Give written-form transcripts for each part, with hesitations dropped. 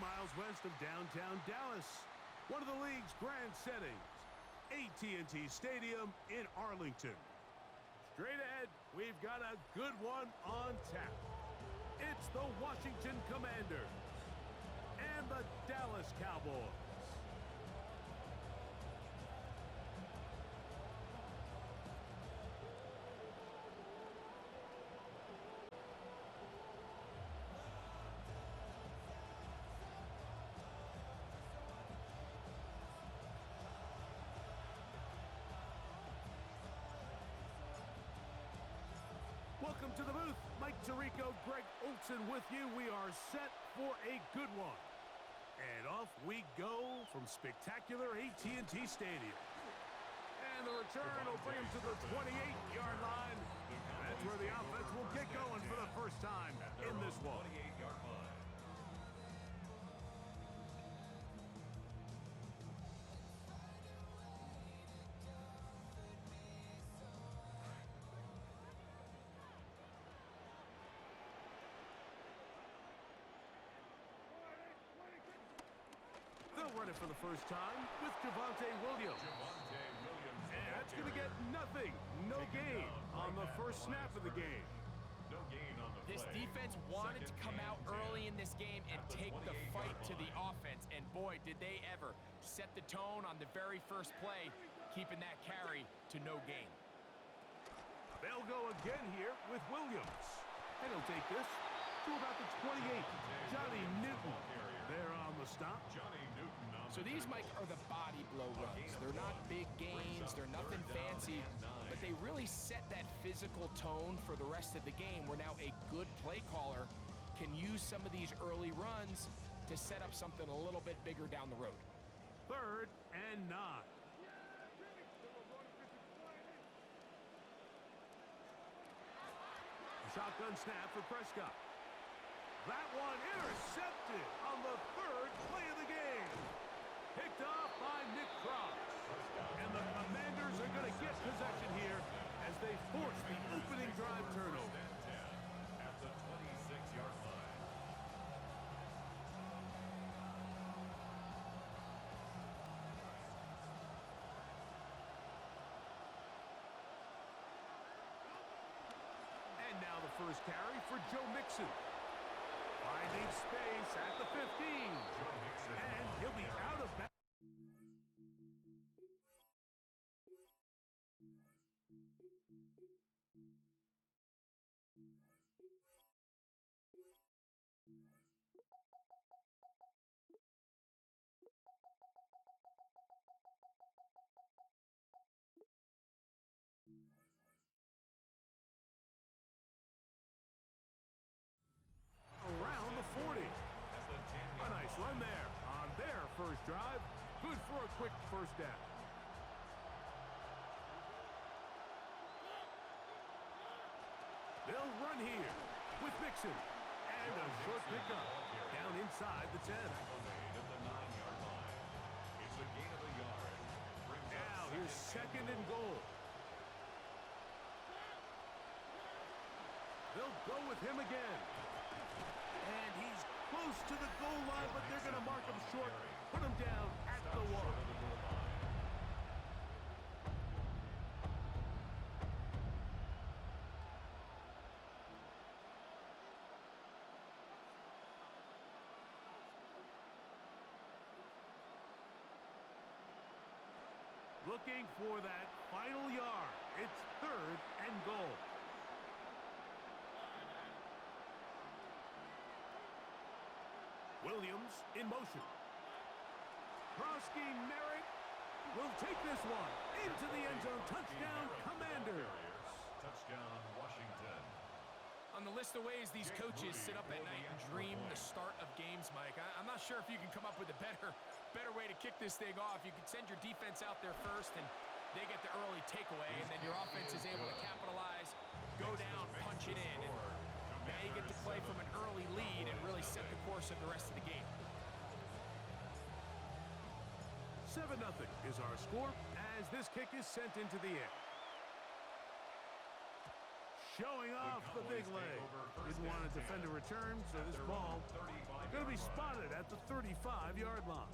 miles west of downtown Dallas, one of the league's grand settings, AT&T Stadium in Arlington. Straight ahead, we've got a good one on tap. It's the Washington Commanders and the Dallas Cowboys. Welcome to the booth. Mike Tirico, Greg Olson with you. We are set for a good one. And off we go from spectacular AT&T Stadium. And the return will bring him to the 28-yard line. That's where the offense will get going for the first time in this one. They'll run it for the first time with Javonte Williams. And that's going to get nothing. No gain on the first snap of the game. This defense wanted to come out early in this game and take the fight to the offense. And boy, did they ever set the tone on the very first play, keeping that carry to no gain. They'll go again here with Williams. And he'll take this to about the 28. Johnny Newton there on the stop. So these, Mike, are the body blow runs. They're not big gains, they're nothing fancy, but they really set that physical tone for the rest of the game where now a good play caller can use some of these early runs to set up something a little bit bigger down the road. 3rd and 9. Shotgun snap for Prescott. That one intercepted on the 3rd play of the game. Picked off by Nick Cross. And the Commanders are going to get possession here as they force the opening drive turnover. At the 26-yard line. And now the first carry for Joe Mixon. Finding space at the 15. And he'll be out of bounds. Around the 40. A nice run there on their first drive. Good for a quick first down. They'll run here with Mixon. And a short pickup down inside the 10. Now here's 2nd and goal. They'll go with him again. And he's close to the goal line, but they're going to mark him short. Put him down at the 1. Looking for that final yard. It's 3rd and goal. Williams in motion. Krosky Merritt will take this one into the end zone. Touchdown, Commanders. Touchdown, Washington. On the list of ways these coaches sit up at night and dream the start of games, Mike, I'm not sure if you can come up with a better way to kick this thing off. You can send your defense out there first, and they get the early takeaway, and then your offense is able to capitalize, go down, punch it in, and now you get to play from an early lead and really set the course of the rest of the game. 7-0 is our score as this kick is sent into the air. Showing off the big leg. Didn't want to defend a return, so this ball going to be spotted at the 35-yard line.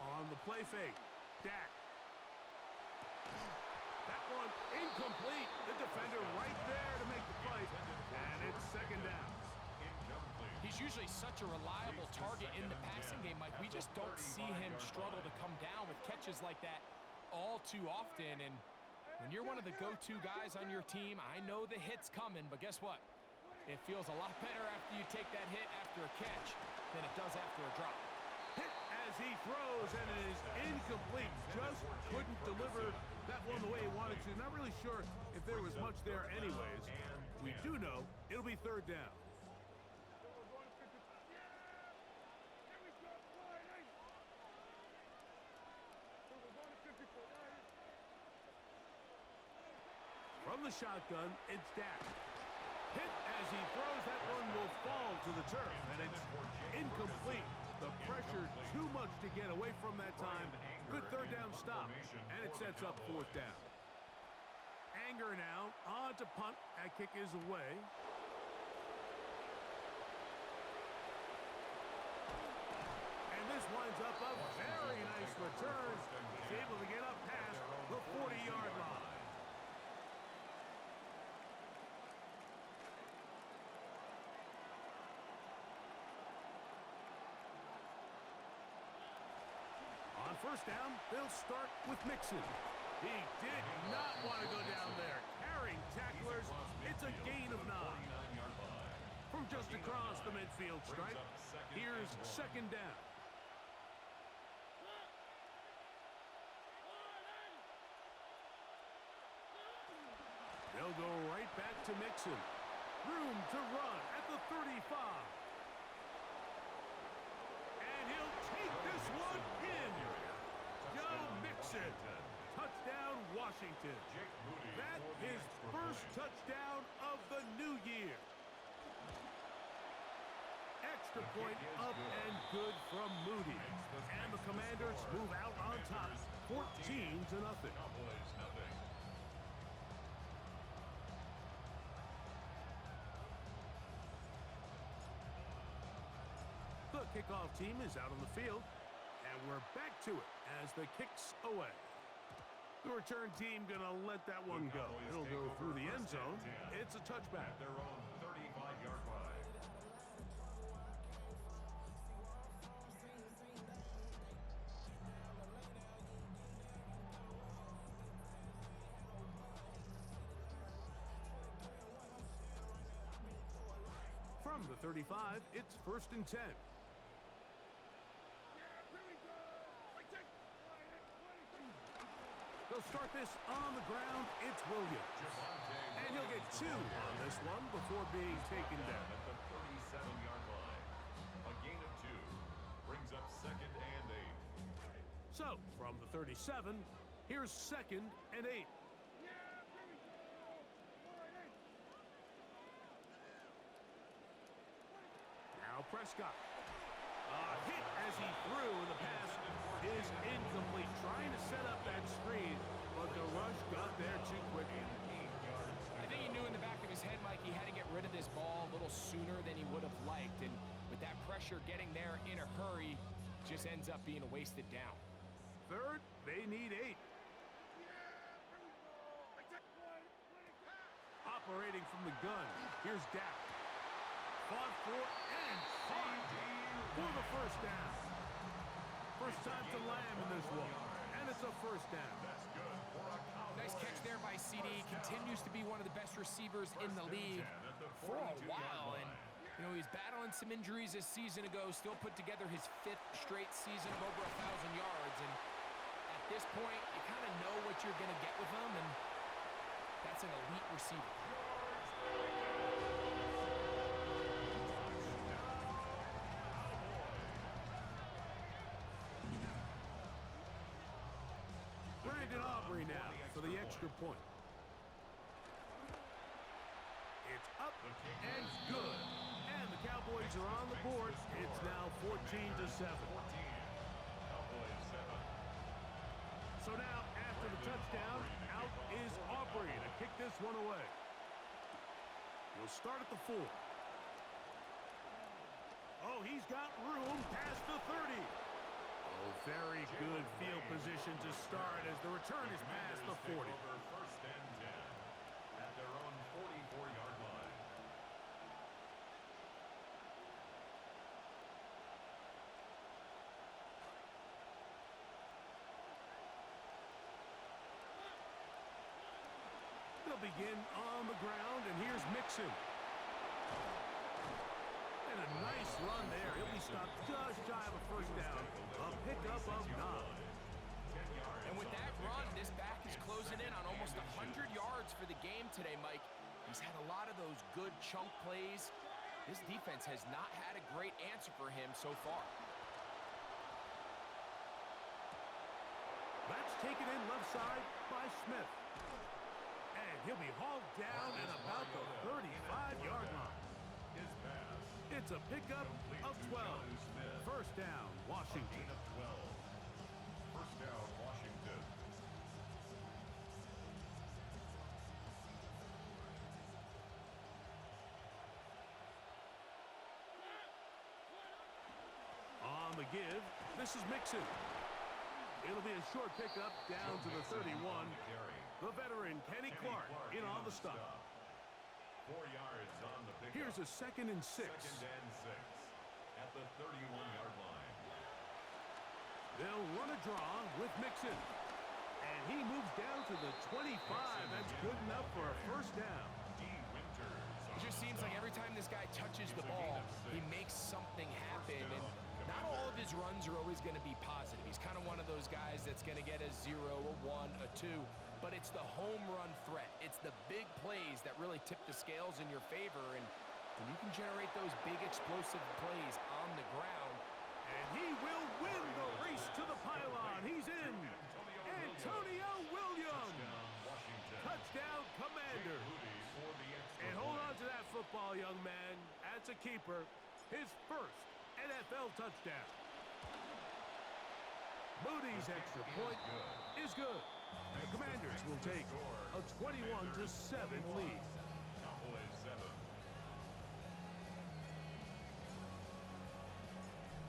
On the play fake, Dak. That one incomplete. The defender right there to make the play, and it's second down. He's usually such a reliable target in the passing game, Mike. We just don't see him struggle to come down with catches like that all too often. And when you're one of the go-to guys on your team, I know the hit's coming, but guess what? It feels a lot better after you take that hit after a catch than it does after a drop. Hit as he throws, and it is incomplete. Just couldn't deliver that one the way he wanted to. Not really sure if there was much there anyways. We do know it'll be third down. From the shotgun, it's Dak. Hit as he throws. That one will fall to the turf, and it's incomplete. The pressure too much to get away from that time. Good third down stop, and it sets up fourth down. Anger now on to punt. That kick is away. And this winds up a very nice return. He's able to get up past the 40-yard line. On first down, they'll start with Mixon. He did not want to go down there. Carrying tacklers, it's a gain of 9. From just across the midfield stripe, here's second down. They'll go right back to Mixon. Room to run at the 35. And he'll take this one in. Joe Mixon. Touchdown, Washington. That's his first touchdown of the new year. Extra point up and good from Moody. And the Commanders move out on top, 14-0. The kickoff team is out on the field, and we're back to it as the kick's away. The return team gonna let that one go. It'll go through the end zone. It's a touchback. At their own 35-yard line. From the 35, it's first and 10. They'll start this on the ground. It's Williams. And he'll get 2 on this one before being taken down. At the 37-yard line. A gain of 2 brings up second and 8. So, from the 37, here's second and 8. Now Prescott. Hit as he threw, and the pass is incomplete. Trying to set up that screen, but the rush got there too quickly. I think he knew in the back of his head, Mike, he had to get rid of this ball a little sooner than he would have liked. And with that pressure getting there in a hurry, just ends up being a wasted down. Third, they need 8. Operating from the gun, here's Dak. Fought for and caught for the first down. First time to Lamb in this one, and it's a first down. Nice catch there by CD. Continues to be one of the best receivers in the league for a while. And, you know, he's battling some injuries this season ago, still put together his 5th straight season of over 1,000 yards. And at this point, you kind of know what you're going to get with him, and that's an elite receiver. Braden Aubrey now for the extra point. It's up and good. And the Cowboys are on the board. It's now 14-7. So now, after the touchdown, out is Aubrey to kick this one away. He'll start at the 4. Oh, he's got room past the 30. Oh, very good field position to start as the return is past the 40. First and 10 at their own 44-yard line. They'll begin on the ground, and here's Mixon. And a nice run there. He'll be stopped just shy of a first down. A pickup of 9. And with that run, this back is closing in on almost 100 yards for the game today, Mike. He's had a lot of those good chunk plays. This defense has not had a great answer for him so far. That's taken in left side by Smith. And he'll be hauled down at about the 35-yard line. It's a pickup of 12. First down, Washington. First down, Washington. On the give, this is Mixon. It'll be a short pickup down to the 31. The veteran, Kenny Clark, in on the stop. 4 yards on the pickup. Here's a 2nd and 6. Second and 6 at the 31-yard line. They'll run a draw with Mixon. And he moves down to the 25. That's good enough for a first down. It just seems like every time this guy touches the ball, he makes something happen. And not all of his runs are always going to be positive. He's kind of one of those guys that's going to get a 0, a 1, a 2. But it's the home run threat. It's the big plays that really tip the scales in your favor. And when you can generate those big explosive plays on the ground. And he will win the race to the pylon. He's in. Antonio Williams. Touchdown, Commanders. And hold on to that football, young man. That's a keeper. His first NFL touchdown. Moody's extra point is good. The Commanders will take a 21-7 lead.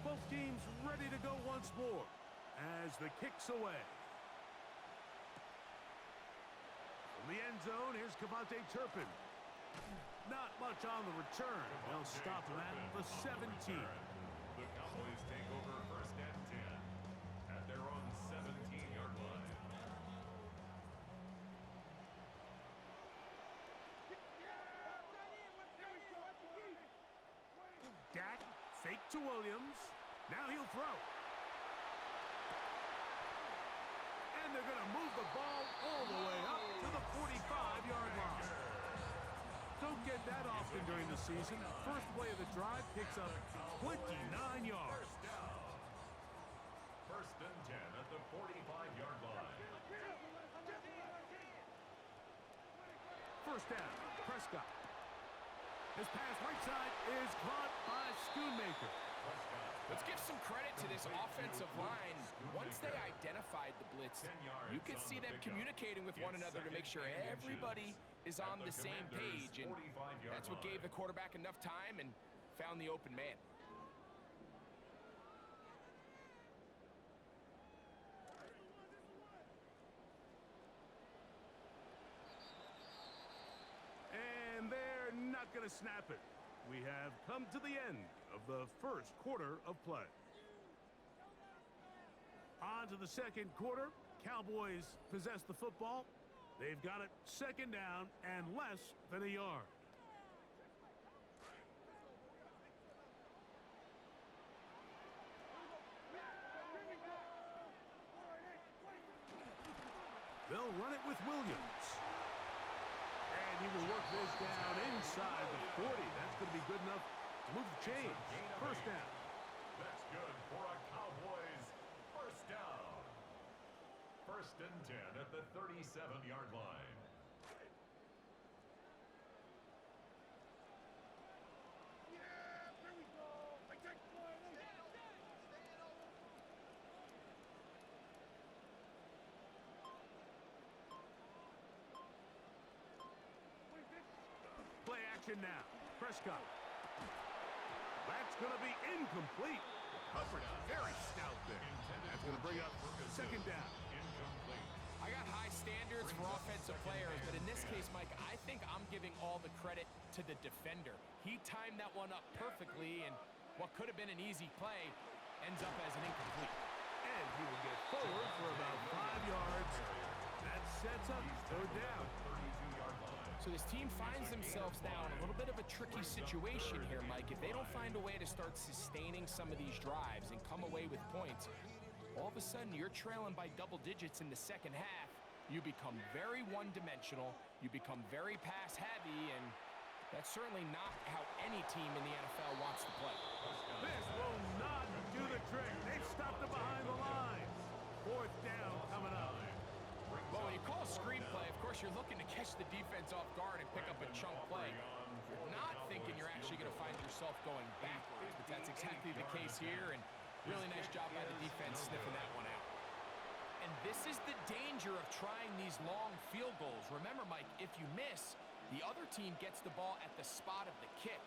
Both teams ready to go once more as the kick's away. From the end zone, here's Cavante Turpin. Not much on the return. They'll stop him at the 17. The Cowboys take over first and 10 at their own 17-yard line. Dak fake to Williams. Now he'll throw. And they're going to move the ball all the way up to the 45-yard line. Don't get that often during the season. First play of the drive picks up 29 yards. First and 10 at the 45-yard line. First down, Prescott. His pass right side is caught by Schoonmaker. Let's give some credit to this offensive line. Once they identified the blitz, you could see them communicating with one another to make sure everybody is on the same page. And that's what gave the quarterback enough time and found the open man. And they're not going to snap it. We have come to the end of the first quarter of play. On to the second quarter. Cowboys possess the football. They've got it second down and less than a yard. They'll run it with Williams. And he will work this down inside the 40. That's going to be good enough to move the chains. First down. That's good for a Cowboys first down. First and 10 at the 37-yard line. Play action now. Prescott. That's going to be incomplete. Coverage very stout there. That's going to bring up second down. Incomplete. I got high standards for offensive players, but in this case, Mike, I think I'm giving all the credit to the defender. He timed that one up perfectly, and what could have been an easy play ends up as an incomplete. And he will get forward for about 5 yards. That sets up third down. 32-yard line. So this team finds themselves now in a little bit of a tricky situation here, Mike. If they don't find a way to start sustaining some of these drives and come away with points, all of a sudden you're trailing by double digits in the second half. You become very one-dimensional. You become very pass-heavy, and that's certainly not how any team in the NFL wants to play. This will not do the trick. They've stopped it behind the line. Fourth down coming up. Well, when you call a screenplay, of course, you're looking to catch the defense off guard and pick up a chunk play. You're not thinking you're actually going to find yourself going backwards, but that's exactly the case here, and really nice job by the defense sniffing that one out. And this is the danger of trying these long field goals. Remember, Mike, if you miss, the other team gets the ball at the spot of the kick.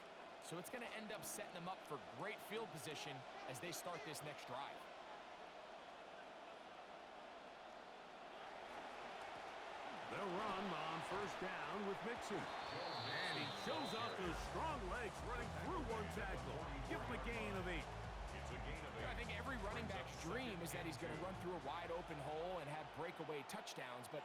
So it's going to end up setting them up for great field position as they start this next drive. They'll run on first down with Mixon. And he shows off those strong legs running through one tackle. Give him a gain of 8. It's a gain of 8. I think every running back's dream is that he's going to run through a wide open hole and have breakaway touchdowns, but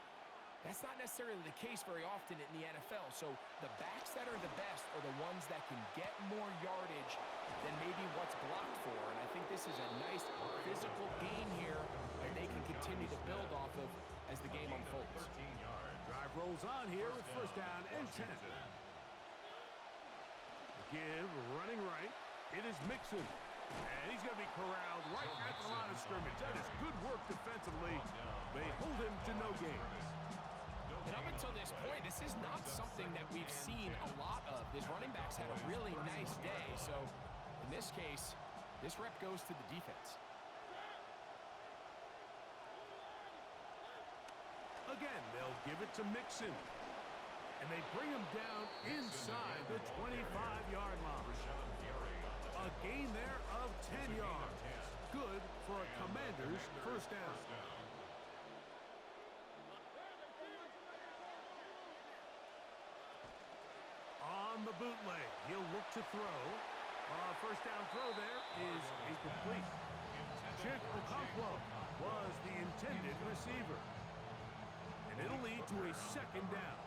that's not necessarily the case very often in the NFL. So the backs that are the best are the ones that can get more yardage than maybe what's blocked for. And I think this is a nice physical gain here that they can continue to build off of as the game unfolds. 13 yards. Drive rolls on here with first down and 10. Give running right. It is Mixon. And he's going to be corralled right at the line of scrimmage. That is good work defensively. They hold him to no gain. And up until this point, this is not something that we've seen a lot of. His running backs had a really nice day. So in this case, this rep goes to the defense. Again, they'll give it to Mixon. And they bring him down inside the 25-yard line. A gain there of 10 yards. Good for a Commander's first down. On the bootleg, he'll look to throw. First down throw there is incomplete. Chick Okonkwo was the intended receiver. And it'll lead to a second down.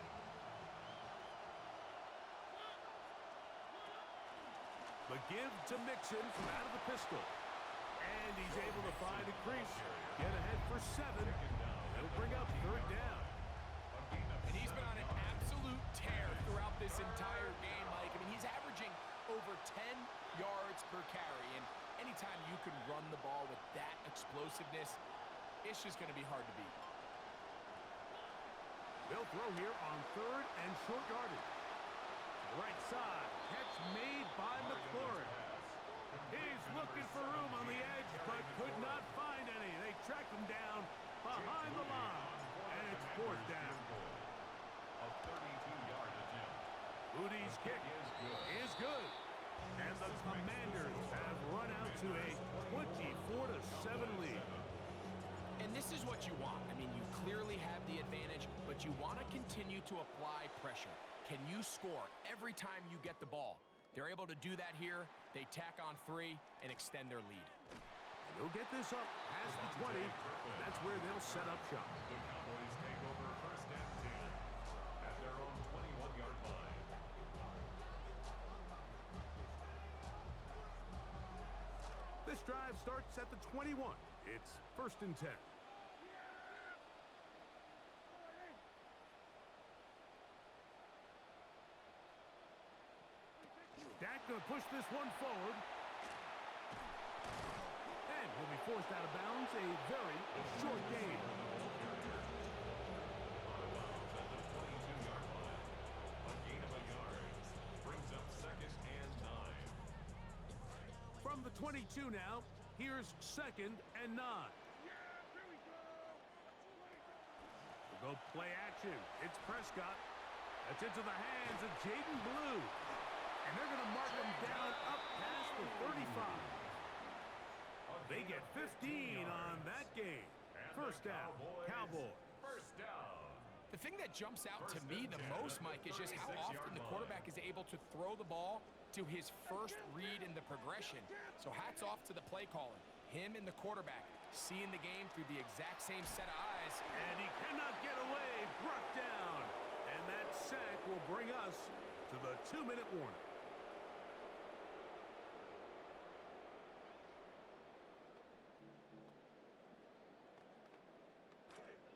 The give to Mixon from out of the pistol. And he's able to find a crease. Get ahead for 7. It'll bring up third down. And he's been on an absolute tear throughout this entire game, Mike. I mean, he's averaging over 10 yards per carry. And anytime you can run the ball with that explosiveness, it's just going to be hard to beat. They'll throw here on third and short yardage. Right side, catch made by McLaurin. He's looking for room on the edge, but could not find any. They track him down behind the line, and it's fourth down. A 32-yard attempt. Udi's kick is good. And the Commanders have run out to a 24-7 lead. And this is what you want. I mean, you clearly have the advantage, but you want to continue to apply pressure. Can you score every time you get the ball? They're able to do that here. They tack on 3 and extend their lead. And they'll get this up past the 20. And that's where they'll set up shop. The Cowboys take over first and 10 at their own 21-yard line. This drive starts at the 21. It's first and 10. Dak going to push this one forward. And he'll be forced out of bounds. A very short game. 22 now. Here's 2nd and 9. We'll go play action. It's Prescott. That's into the hands of Jaden Blue. And they're going to mark him down up past the 35. They get 15 on that game. First down, Cowboys. First down. The thing that jumps out to me the most, Mike, is just how often the quarterback is able to throw the ball to his first read in the progression. So hats off to the play caller. Him and the quarterback seeing the game through the exact same set of eyes. And he cannot get away. Brought down. And that sack will bring us to the 2-minute warning.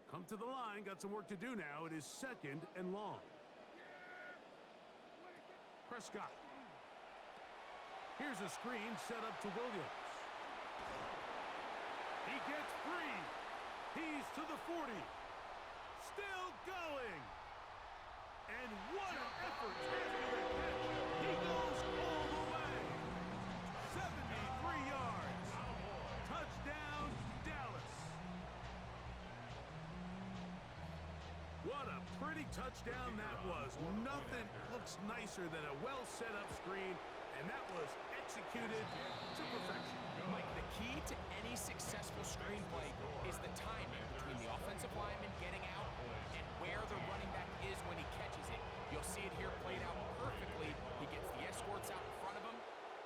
Come to the line. Got some work to do now. It is 2nd and long. Prescott. Here's a screen set up to Williams. He gets free. He's to the 40. Still going. And what an effort after the catch. He goes all the way. 73 yards. Touchdown, Dallas. What a pretty touchdown that was. Nothing looks nicer than a well set up screen, and that was executed to perfection. Mike, the key to any successful screenplay is the timing between the offensive lineman getting out and where the running back is when he catches it. You'll see it here played out perfectly. He gets the escorts out in front of him,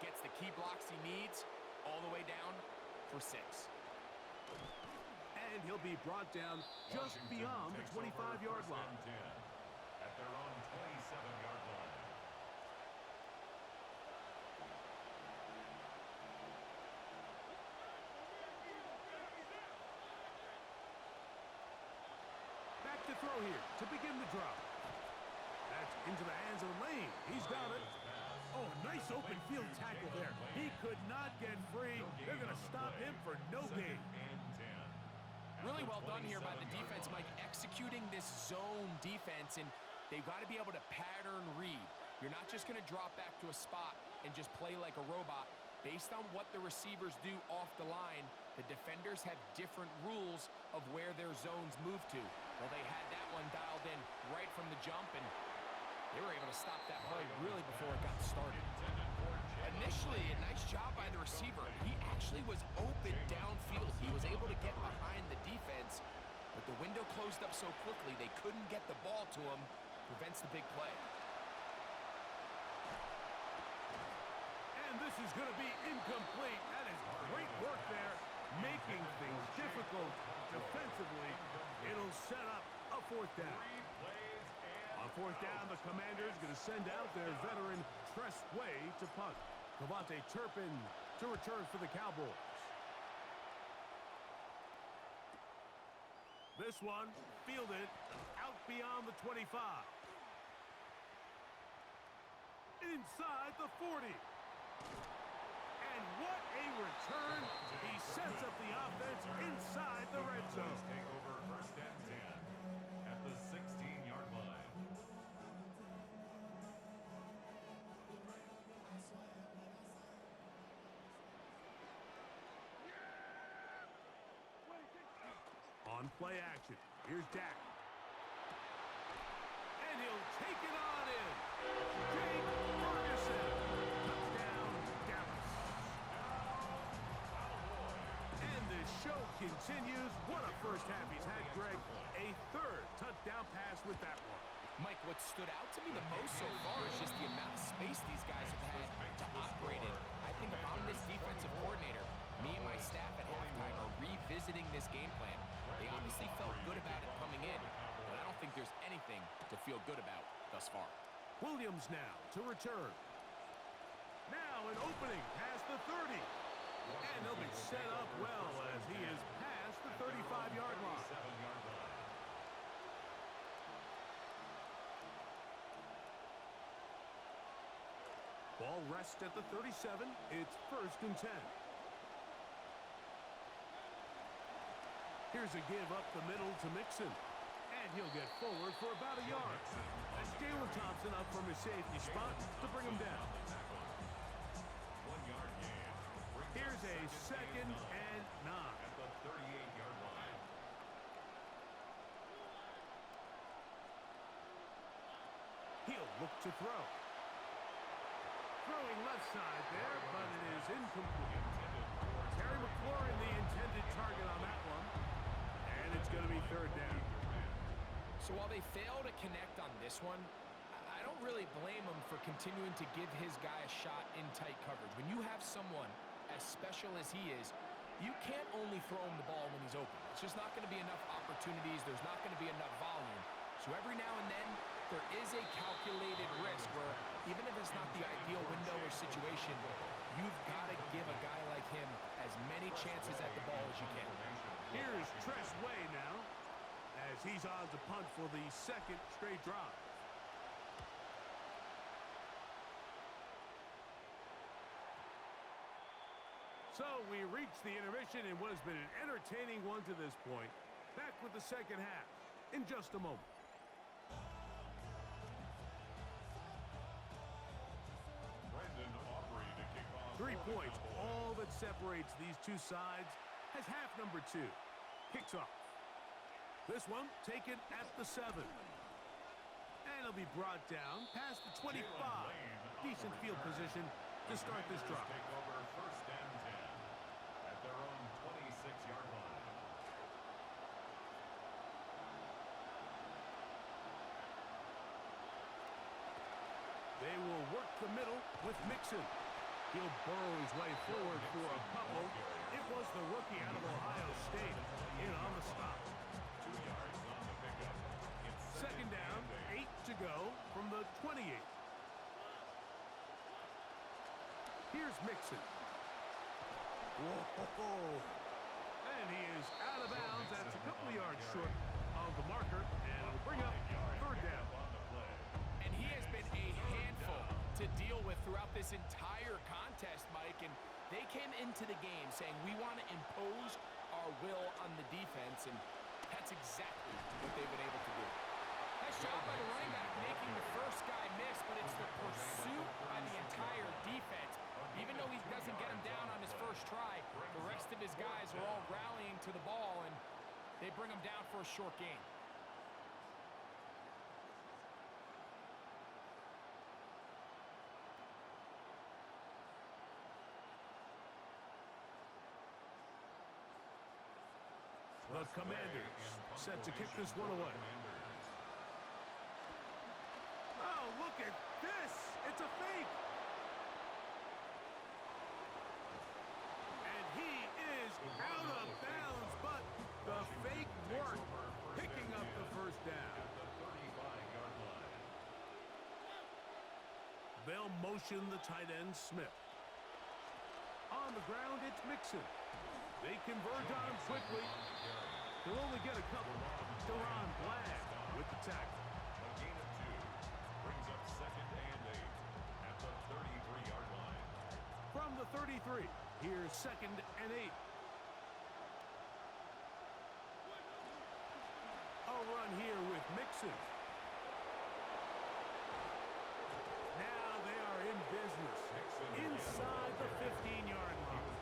gets the key blocks he needs, all the way down for 6. And he'll be brought down just beyond the 25-yard line. At their own 27-yard line. Back to throw here to begin the drop. That's into the hands of Lane. He's got it. Oh, nice open field tackle there. He could not get free. They're going to stop him for no gain. Really well done here by the defense, Mike, executing this zone defense, and they've got to be able to pattern read. You're not just going to drop back to a spot and just play like a robot. Based on what the receivers do off the line, the defenders have different rules of where their zones move to. Well, they had that one dialed in right from the jump, and they were able to stop that play really before it got started. Initially, a nice job by the receiver. He actually was open downfield. He was able to get behind the defense, but the window closed up so quickly they couldn't get the ball to him. Prevents the big play. And this is going to be incomplete. That is great work there, making things difficult defensively. It'll set up a 4th down. On 4th down, the Commanders going to send out their veteran Tressway to punt. Cavante Turpin to return for the Cowboys. This one fielded out beyond the 25. Inside the 40. And what a return. He sets up the offense inside the red zone. Take over 1st and 10 at the 16-yard line. On play action, here's Dak. And he'll take it on in. Jake Ferguson. Touchdown, Dallas. And the show continues. What a first half he's had, Greg. A 3rd touchdown pass with that one. Mike, what stood out to me the most so far is just the amount of space these guys have had to operate in. I think if I'm this defensive coordinator, me and my staff at halftime are revisiting this game plan. They obviously felt good about it coming in, but I don't think there's anything to feel good about thus far. Williams now to return. Now an opening past the 30. And he'll be set up well as he is past the 35-yard line. 7-yard line. Ball rests at the 37. It's 1st and 10. Here's a give up the middle to Mixon. And he'll get forward for about a yard. That's Jalen Thompson up from his safety spot to bring him down. 1-yard gain. is a second and 9. At the 38-yard line. He'll look to throw. Throwing left side there, but it is incomplete. Terry McLaurin, the intended target on that one. And it's going to be third down. So while they fail to connect on this one, I don't really blame him for continuing to give his guy a shot in tight coverage. When you have someone as special as he is, you can't only throw him the ball when he's open. It's just not going to be enough opportunities. There's not going to be enough volume. So every now and then, there is a calculated risk where even if it's not the ideal window or situation, you've got to give a guy like him as many chances at the ball as you can. Here's Tress Way now, as he's on to punt for the second straight drive. So we reach the intermission in what has been an entertaining one to this point. Back with the second half in just a moment. 3 points, all that separates these two sides as half number 2 kicks off. This one taken at the 7. And it'll be brought down past the 25. Decent field position to start this drive. Take over first and 10 at their own 26-yard line. They will work the middle with Mixon. He'll burrow his way forward for a couple. It was the rookie out of Ohio State in on the stop. 2 yards on the pickup. It's Second down, 8 to go from the 28. Here's Mixon. Whoa. And he is out of bounds. That's a couple of yards short of the marker. And it'll bring up third down. And he has been a handful to deal with throughout this entire contest, Mike. And they came into the game saying, we want to impose our will on the defense. And that's exactly what they've been able to do. Nice job by the running back making the first guy miss, but it's the pursuit by the entire defense. Even though he doesn't get him down on his first try, the rest of his guys are all rallying to the ball, and they bring him down for a short gain. The Commanders set to kick this one away. Oh, look at this. It's a fake. And he is out of bounds, but the fake worked, picking up the first down. They'll motion the tight end, Smith. On the ground, it's Mixon. They converge on him quickly. They'll only get a couple. Deron Bland with the tackle. A gain of 2 brings up second and 8 at the 33-yard line. From the 33, here's second and 8. A run here with Mixon. Now they are in business. Inside the 15-yard line.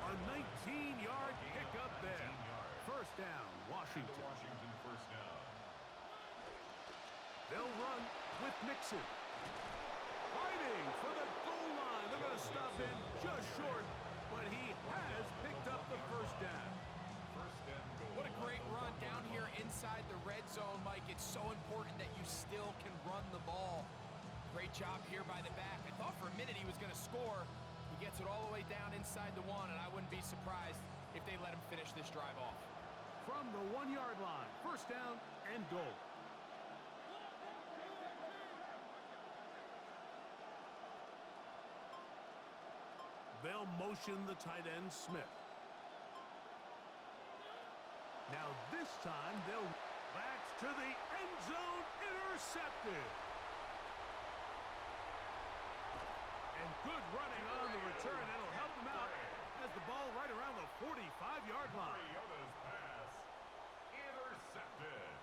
A 19-yard pickup there. First down, Washington. Washington first down. They'll run with Mixon. Fighting for the goal line. They're going to stop him just short, but he has picked up the first down. First and goal. What a great run down here inside the red zone, Mike. It's so important that you still can run the ball. Great job here by the back. I thought for a minute he was going to score. He gets it all the way down inside the 1, and I wouldn't be surprised if they let him finish this drive off. From the 1-yard line, first down and goal. They'll motion the tight end, Smith. Now this time they'll back to the end zone, intercepted. And good running on the return. That'll help them out as the ball right around the 45-yard line. Mariota's pass intercepted.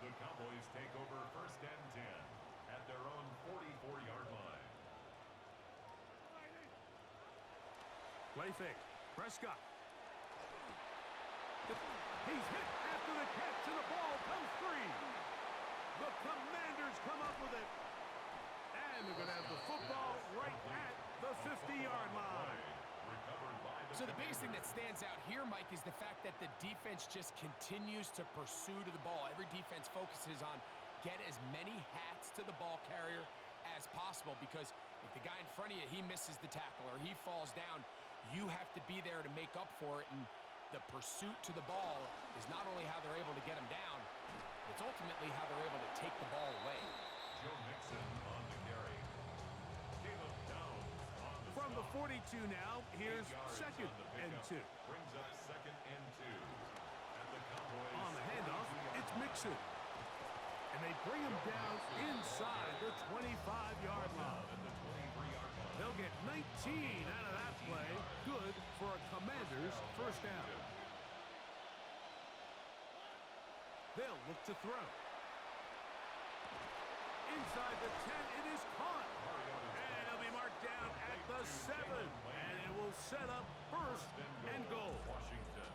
The Cowboys take over first and 10 at their own 44-yard line. Play fake. Prescott. He's hit after the catch, and the ball comes free. The Commanders come up with it. And they're going to have the football right at the 50-yard line. So the biggest thing that stands out here, Mike, is the fact that the defense just continues to pursue to the ball. Every defense focuses on get as many hats to the ball carrier as possible, because if the guy in front of you, he misses the tackle or he falls down, you have to be there to make up for it. And the pursuit to the ball is not only how they're able to get him down, it's ultimately how they're able to take the ball away. Joe Mixon on the carry. Caleb Downs on the From the stop. 42 now, here's 8 yards second on the and pickup. 2. Brings up 2nd and 2. At the Cowboys. On the handoff, it's Mixon. And they bring him down inside the 25-yard line. At the 23-yard line. They'll get 19 out of that play. Good for a Commanders first down. They'll look to throw. Inside the 10, it is caught. And it'll be marked down at the 7. And it will set up first and goal. Washington.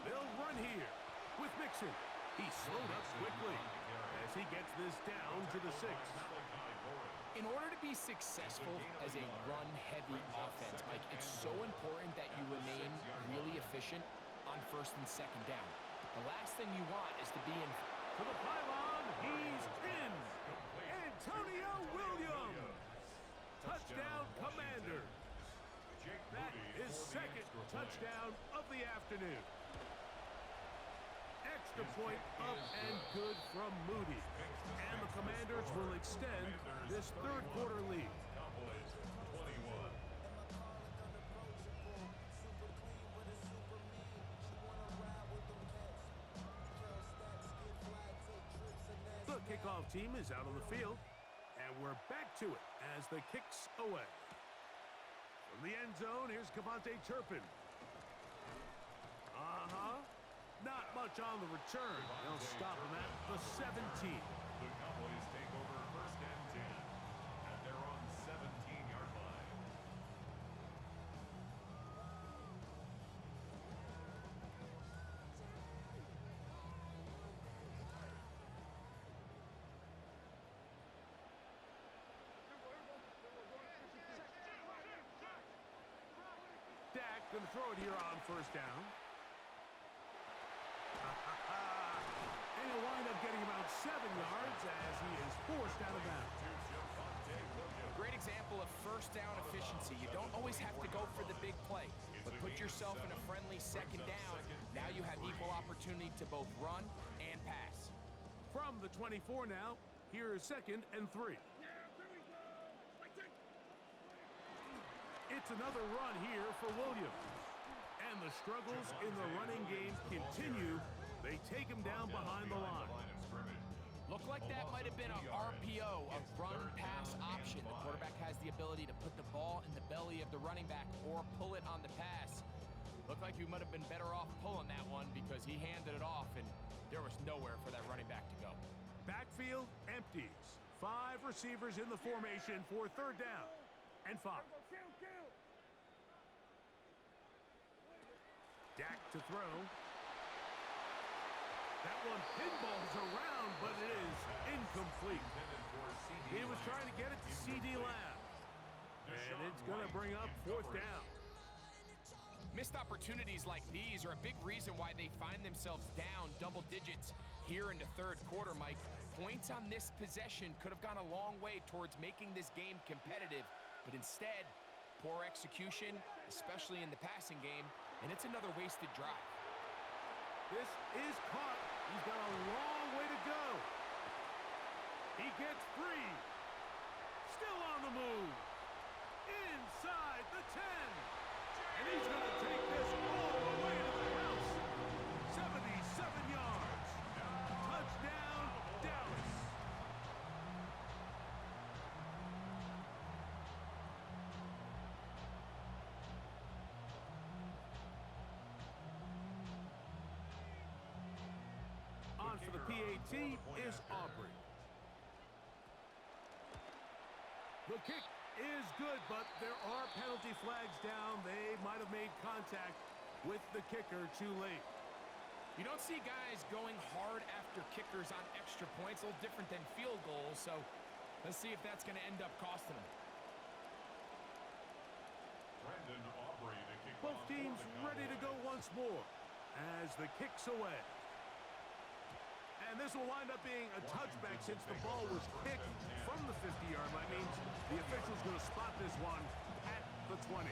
They'll run here with Mixon. He slowed up quickly as he gets this down to the 6. In order to be successful as a run-heavy offense, Mike, it's so important that you remain really efficient on first and second down. The last thing you want is to be in... To the pylon, he's in. Antonio Williams. Touchdown, Commanders. That is second touchdown of the afternoon. Extra point up and good from Moody. And the Commanders will extend this third quarter lead. Cowboys 21. The kickoff team is out on the field, and we're back to it as the kick's away. From the end zone, here's Cavante Turpin. Not much on the return. They'll stop him at the 17. The Cowboys take over 1st and 10 at their own 17-yard line. Dak going to throw it here on first down. And he'll wind up getting about 7 yards as he is forced out of bounds. Great example of first down efficiency. You don't always have to go for the big play, but put yourself in a friendly second down. Now you have equal opportunity to both run and pass. From the 24 now, here is 2nd and 3. It's another run here for Williams. And the struggles in the running game continue. They take him down behind the line. Looked like that might have been an RPO, a run-pass option. The quarterback has the ability to put the ball in the belly of the running back or pull it on the pass. Looked like he might have been better off pulling that one because he handed it off, and there was nowhere for that running back to go. Backfield empties. 5 receivers in the formation for 3rd down and 5. Dak to throw. That one pinballs around, but it is incomplete. He was trying to get it to C.D. Lamb. And it's going to bring up 4th down. Missed opportunities like these are a big reason why they find themselves down double digits here in the 3rd quarter, Mike. Points on this possession could have gone a long way towards making this game competitive, but instead, poor execution, especially in the passing game, and it's another wasted drive. This is caught. He's got a long way to go. He gets free. Still on the move. Inside the 10. And he's going to take this all the way to the house. 77 yards. Touchdown, Dallas. On for the PAT is Aubrey. The kick is good, but there are penalty flags down. They might have made contact with the kicker too late. You don't see guys going hard after kickers on extra points, a little different than field goals, so let's see if that's going to end up costing them. Both teams ready to go once more as the kick's away. And this will wind up being a touchback since the ball was kicked from the 50-yard line. Means the official's going to spot this one at the 20.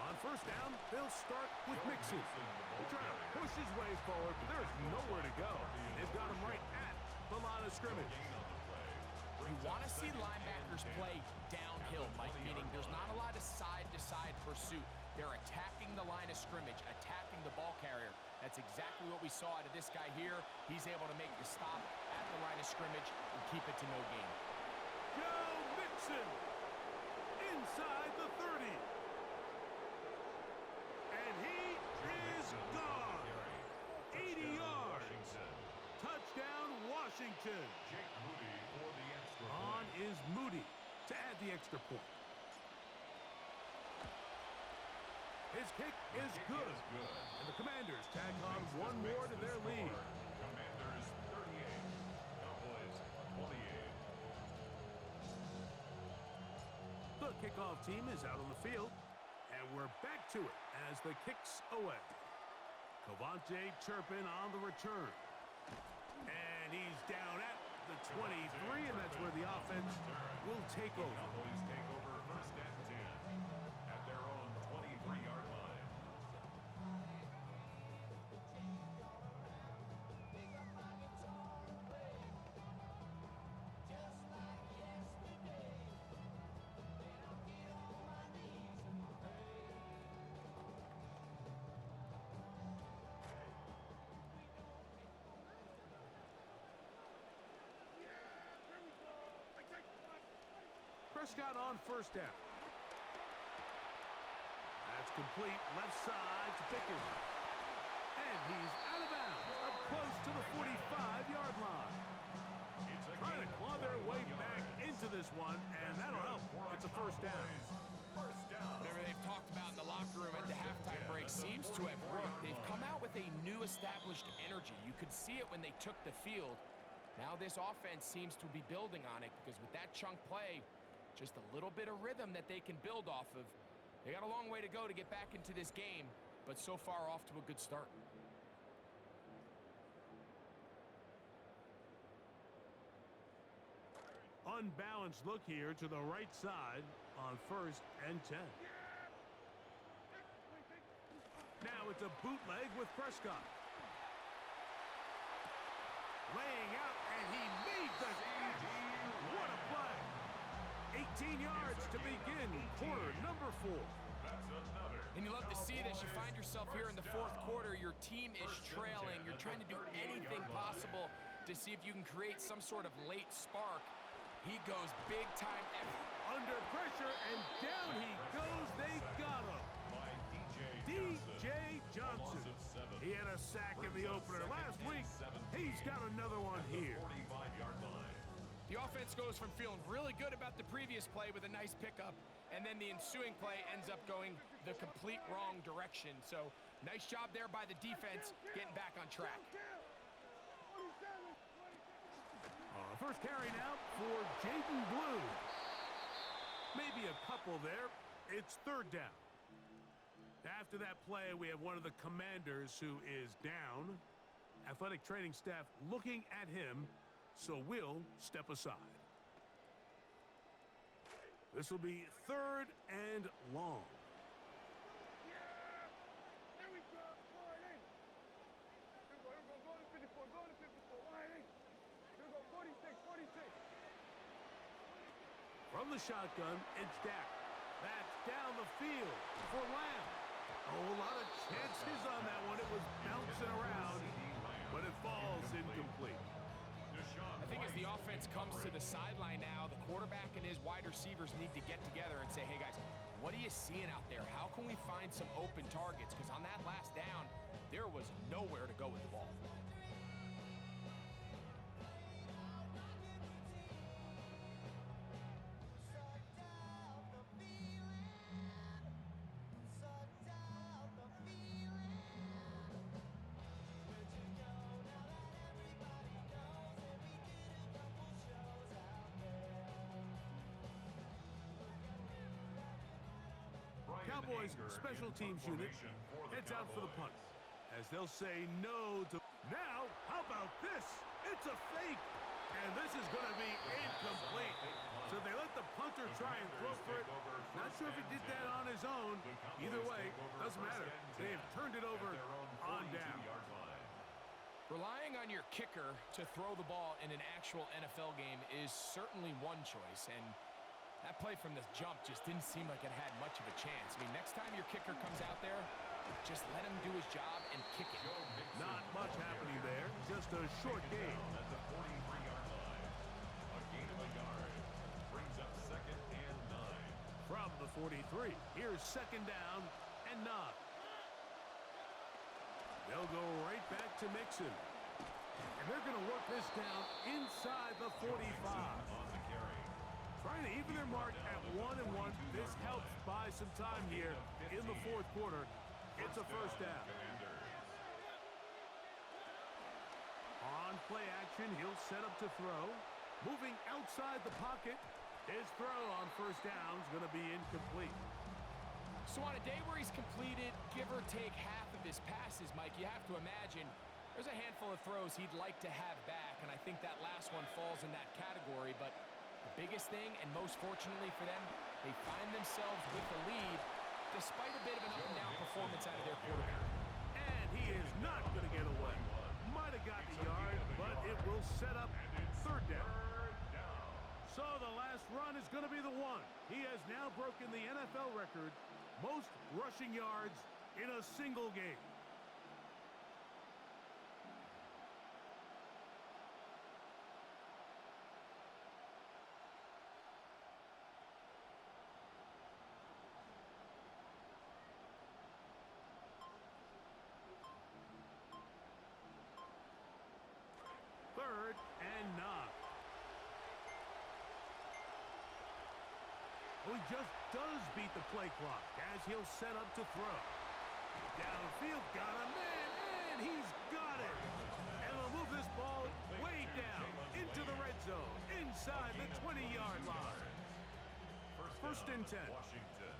On first down, they'll start with Mixon. He'll try to push his way forward, but there's nowhere to go. They've got him right at the line of scrimmage. You want to see linebackers play downhill, Mike, meaning there's not a lot of side-to-side pursuit. They're attacking the line of scrimmage, attacking the ball carrier. That's exactly what we saw out of this guy here. He's able to make the stop at the line of scrimmage and keep it to no gain. Joe Mixon inside the 30. And he is gone. 80 yards. Touchdown, Washington. On is Moody to add the extra point. His kick is good. And the Commanders tag on one more to their lead. Commanders 38, Cowboys 28. The kickoff team is out on the field. And we're back to it as the kick's away. Covante Turpin on the return. And he's down at the 23, and that's where the offense will take over. Cowboys take over first and 10 at their own 23-yard line. Prescott on first down. That's complete left side to Pickens. And he's out of bounds, up close to the 45-yard line. Trying to claw their way back into this one, and that'll help. It's a first down. Whatever they've talked about in the locker room at the halftime break seems to have worked. They've come out with a new established energy. You could see it when they took the field. Now this offense seems to be building on it because with that chunk play, just a little bit of rhythm that they can build off of. They got a long way to go to get back into this game, but so far off to a good start. Unbalanced look here to the right side on first and 10. Now it's a bootleg with Prescott. Laying out, and he made the catch. What a play. 18 yards to begin quarter number 4. And you love to see this. You find yourself here in the fourth quarter. Your team is trailing. You're trying to do anything possible to see if you can create some sort of late spark. He goes big time effort. Under pressure, and down he goes. They got him. DJ Johnson. He had a sack in the opener last week. He's got another one here. The offense goes from feeling really good about the previous play with a nice pickup, and then the ensuing play ends up going the complete wrong direction. So, nice job there by the defense getting back on track. First carry now for Jaden Blue. Maybe a couple there. It's third down. After that play, we have one of the Commanders who is down. Athletic training staff looking at him, so we'll step aside. This will be third and long. From the shotgun, it's Dak. That's down the field for Lamb. Oh, a lot of chances on that one. It was bouncing around, but it falls incomplete. I think as the offense offense comes to the sideline now, the quarterback and his wide receivers need to get together and say, hey, guys, what are you seeing out there? How can we find some open targets? Because on that last down, there was nowhere to go with the ball. Cowboys special teams unit heads out for the punt, as they'll say no to... Now, how about this? It's a fake, and this is going to be incomplete. So they let the punter try and throw for it. Not sure if he did that on his own. Either way, doesn't matter. They have turned it over on down. Relying on your kicker to throw the ball in an actual NFL game is certainly one choice, and that play from the jump just didn't seem like it had much of a chance. I mean, next time your kicker comes out there, just let him do his job and kick it. Not much happening there. Just a short game. At the 43-yard line. A gain of a yard. Brings up 2nd and 9. From the 43, here's 2nd down and 9. They'll go right back to Mixon. And they're going to work this down inside the 45. On the carry. Trying to even their mark at 1-1. This helps buy some time here in the 4th quarter. It's a first down. On play action, he'll set up to throw. Moving outside the pocket. His throw on first down is going to be incomplete. So on a day where he's completed, give or take half of his passes, Mike, you have to imagine there's a handful of throws he'd like to have back, and I think that last one falls in that category. But the biggest thing, and most fortunately for them, they find themselves with the lead despite a bit of an up-and-down performance out of their quarterback. And he is not going to get away. Might have got the yard, but it will set up 3rd down. So the last run is going to be the one. He has now broken the NFL record, most rushing yards in a single game. Third and 9. Well, he just does beat the play clock as he'll set up to throw. Downfield, got a man, and he's got it. And they'll move this ball way down into the red zone, inside the 20-yard line. First and 10. Washington.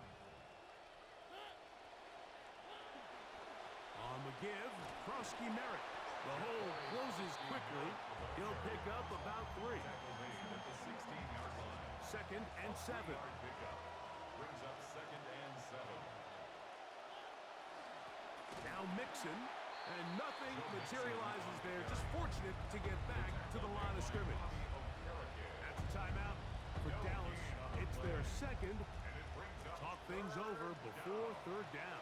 On the give, Krosky Merritt. The hole closes quickly. He'll pick up about 3. Tackle made at the 16-yard line. 2nd and 7. Yard pickup. Brings up 2nd and 7. Now Mixon, and nothing materializes there. Just fortunate to get back to the line of scrimmage. That's a timeout for Dallas. It's their 2nd. Talk things over before 3rd down.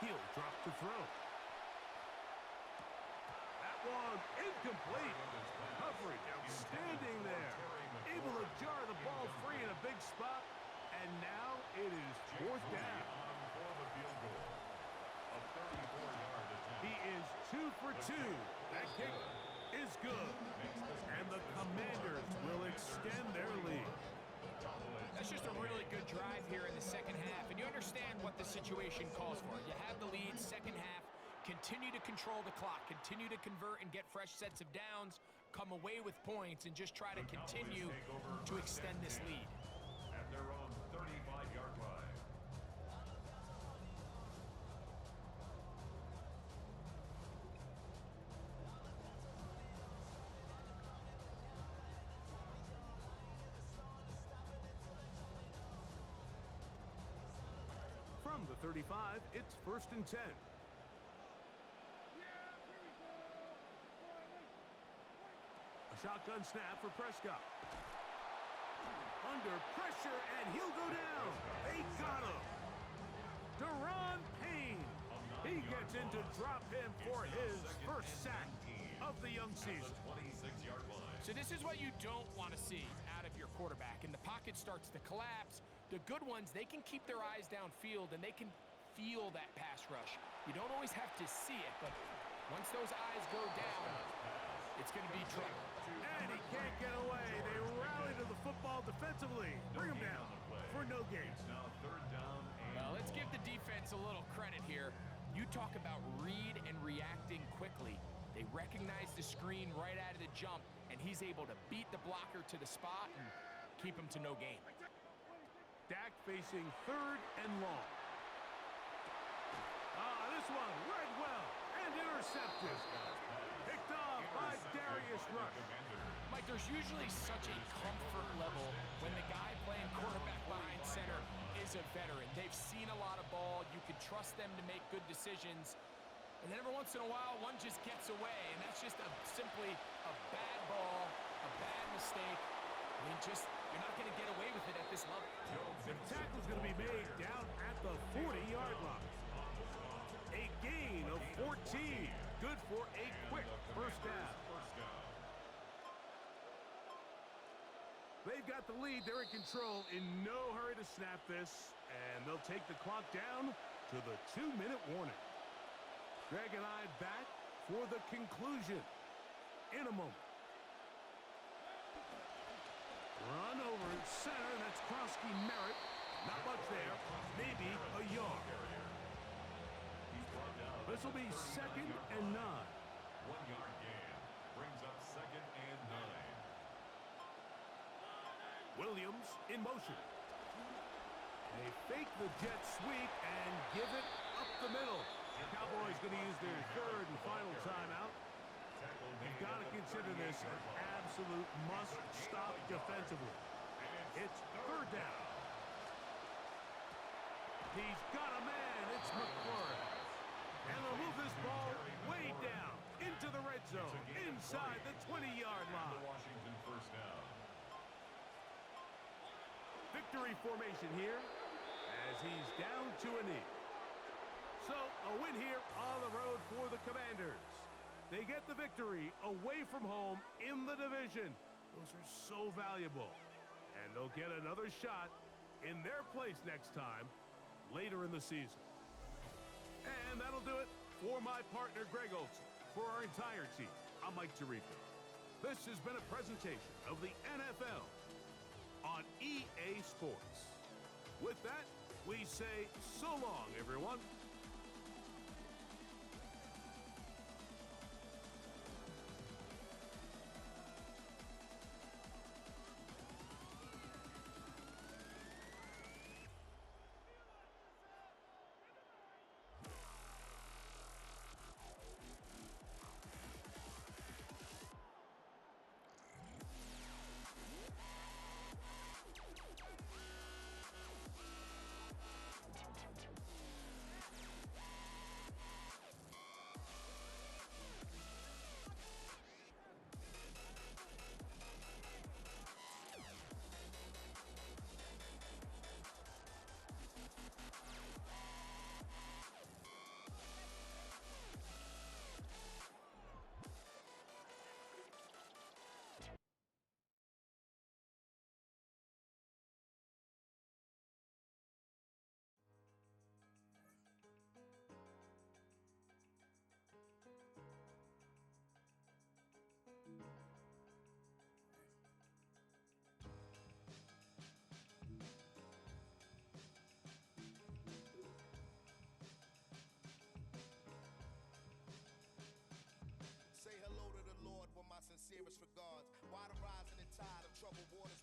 He'll drop to throw. That one incomplete. Coverage outstanding there. Able to jar the ball free in a big spot. And now it is 4th down. For the field goal. A 34-yard attempt. He is 2 for 2. That kick is good. And the Commanders will extend their lead. That's just a really good drive here in the 2nd half, and you understand what the situation calls for. You have the lead, 2nd half, continue to control the clock, continue to convert and get fresh sets of downs, come away with points, and just try to continue to extend this lead. At their own 35-yard line. From the 35, it's 1st and 10. A shotgun snap for Prescott. Under pressure, and he'll go down. They got him. Deron Payne. He gets in to drop him for his first sack of the young season. 26-yard line. So this is what you don't want to see out of your quarterback. And the pocket starts to collapse. The good ones, they can keep their eyes downfield and they can feel that pass rush. You don't always have to see it, but once those eyes go down, it's going to be trouble. And he can't get away. They rally to the football defensively. Bring him down for no gain. It's now 3rd down and Well, let's give the defense a little credit here. You talk about read and reacting quickly. They recognize the screen right out of the jump, and he's able to beat the blocker to the spot and keep him to no gain. Dak facing 3rd and long. This one read well and intercepted. Picked off by Darius Rush. Mike, there's usually such a comfort level when the guy playing quarterback behind center is a veteran. They've seen a lot of ball. You can trust them to make good decisions. And then every once in a while, one just gets away, and that's just simply a bad ball, a bad mistake. I mean, you're not going to get away with it at this level. The tackle's going to be made down at the 40-yard line. A gain of 14. Good for a quick first down. They've got the lead. They're in control. In no hurry to snap this. And they'll take the clock down to the 2-minute warning. Greg and I back for the conclusion in a moment. Run over center. That's Krosky Merritt. Not much there. Maybe a yard. This will be 2nd and 9. 1-yard gain brings up 2nd and 9. Williams in motion. They fake the jet sweep and give it up the middle. The Cowboys going to use their 3rd and final timeout. You've got to consider this an absolute must-stop defensively. It's 3rd down. He's got a man. It's McClure. And they'll move this ball way down into the red zone, inside the 20-yard line. Washington 1st down. Victory formation here as he's down to a knee. So, a win here on the road for the Commanders. They get the victory away from home in the division. Those are so valuable. And they'll get another shot in their place next time later in the season. And that'll do it for my partner, Greg Olson. For our entire team, I'm Mike Tirico. This has been a presentation of the NFL on EA Sports. With that, we say so long, everyone. Say hello to the Lord with my sincerest regards. Why the rising tide of troubled waters